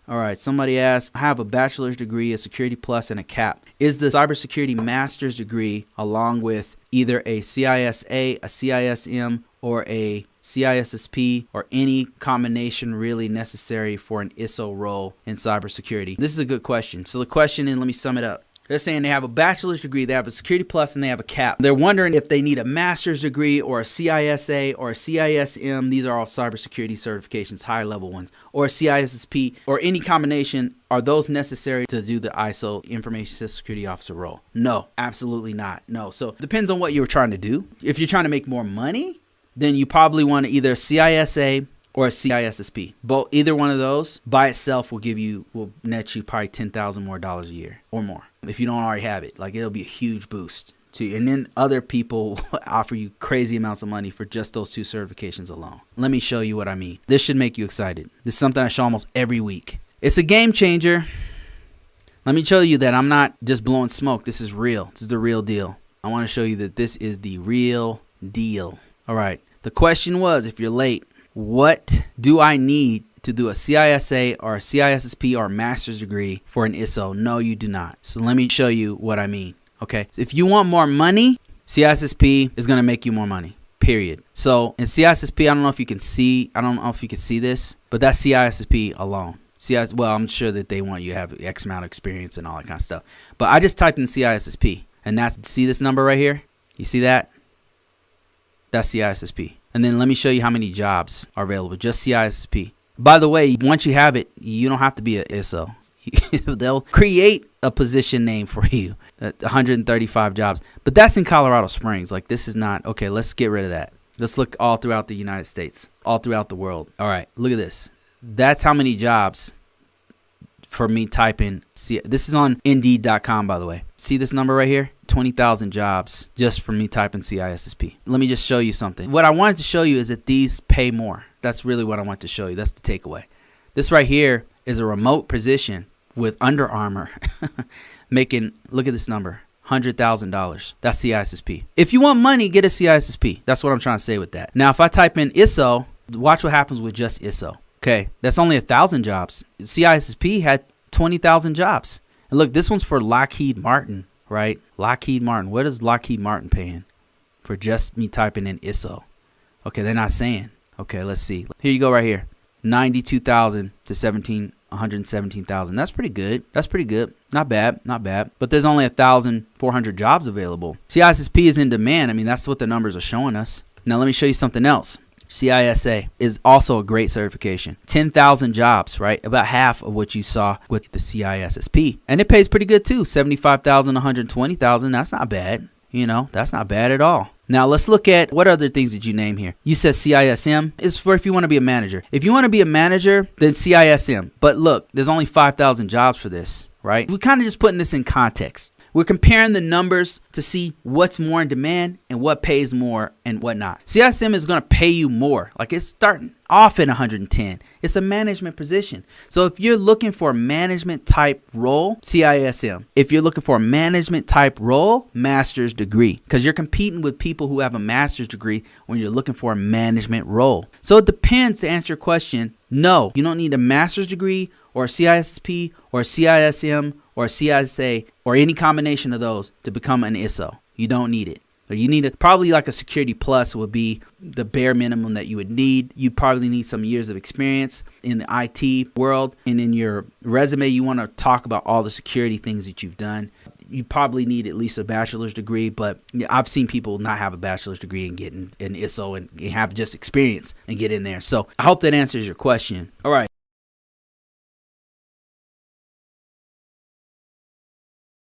All right, somebody asked, I have a bachelor's degree, a security plus, and a CAP. Is the cybersecurity master's degree along with either a CISA, a CISM, or a CISSP, or any combination really necessary for an ISSO role in cybersecurity? This is a good question. So the question, and let me sum it up. They're saying they have a bachelor's degree, they have a security plus, and they have a CAP. They're wondering if they need a master's degree or a CISA or a CISM. These are all cybersecurity certifications, high level ones, or a CISSP, or any combination. Are those necessary to do the ISO Information Security Officer role? No, absolutely not. No. So it depends on what you were trying to do. If you're trying to make more money, then you probably want to either CISA or a CISSP. Both, either one of those by itself will net you probably $10,000 more a year or more. If you don't already have it, like, it'll be a huge boost to you. And then other people will offer you crazy amounts of money for just those two certifications alone. Let me show you what I mean. This should make you excited. This is something I show almost every week. It's a game changer. Let me show you that I'm not just blowing smoke. This is real. This is the real deal. I want to show you that this is the real deal. All right. The question was, if you're late, what do I need to do a CISA or a CISSP or a master's degree for an ISSO? No, you do not. So let me show you what I mean. Okay. So if you want more money, CISSP is going to make you more money, period. So in CISSP, I don't know if you can see this, but that's CISSP alone. Well, I'm sure that they want you to have X amount of experience and all that kind of stuff. But I just typed in CISSP, and see this number right here? You see that? That's CISSP. And then let me show you how many jobs are available. Just CISSP. By the way, once you have it, you don't have to be an ISSO. They'll create a position name for you. 135 jobs. But that's in Colorado Springs. Like, this is not. Okay, let's get rid of that. Let's look all throughout the United States, all throughout the world. All right, look at this. That's how many jobs for me typing. This is on Indeed.com, by the way. See this number right here? 20,000 jobs just for me typing CISSP. Let me just show you something. What I wanted to show you is that these pay more. That's really what I want to show you. That's the takeaway. This right here is a remote position with Under Armour making, look at this number, $100,000. That's CISSP. If you want money, get a CISSP. That's what I'm trying to say with that. Now, if I type in ISSO, watch what happens with just ISSO. Okay, that's only 1,000 jobs. CISSP had 20,000 jobs. And look, this one's for Lockheed Martin, right? Lockheed Martin. What is Lockheed Martin paying for just me typing in ISSO? Okay, they're not saying. Okay, let's see. Here you go right here. 92,000 to 117,000. That's pretty good. That's pretty good. Not bad. Not bad. But there's only 1,400 jobs available. CISSP is in demand. I mean, that's what the numbers are showing us. Now, let me show you something else. CISA is also a great certification. 10,000 jobs, right? About half of what you saw with the CISSP. And it pays pretty good too. 75,000, 120,000. That's not bad. You know, that's not bad at all. Now let's look at what other things did you name here. You said CISM is for if you want to be a manager. If you want to be a manager, then CISM. But look, there's only 5,000 jobs for this, right? We're kind of just putting this in context. We're comparing the numbers to see what's more in demand and what pays more and what not. CISM is going to pay you more. Like, it's starting off at 110. It's a management position. So if you're looking for a management type role, CISM. If you're looking for a management type role, master's degree, because you're competing with people who have a master's degree when you're looking for a management role. So it depends, to answer your question. No, you don't need a master's degree or a CISSP or a CISM or a CISA or any combination of those to become an ISSO. You don't need it. But you need it. Probably like a security plus would be the bare minimum that you would need. You probably need some years of experience in the IT world. And in your resume, you want to talk about all the security things that you've done. You probably need at least a bachelor's degree, but I've seen people not have a bachelor's degree and get an ISSO and have just experience and get in there. So I hope that answers your question. All right.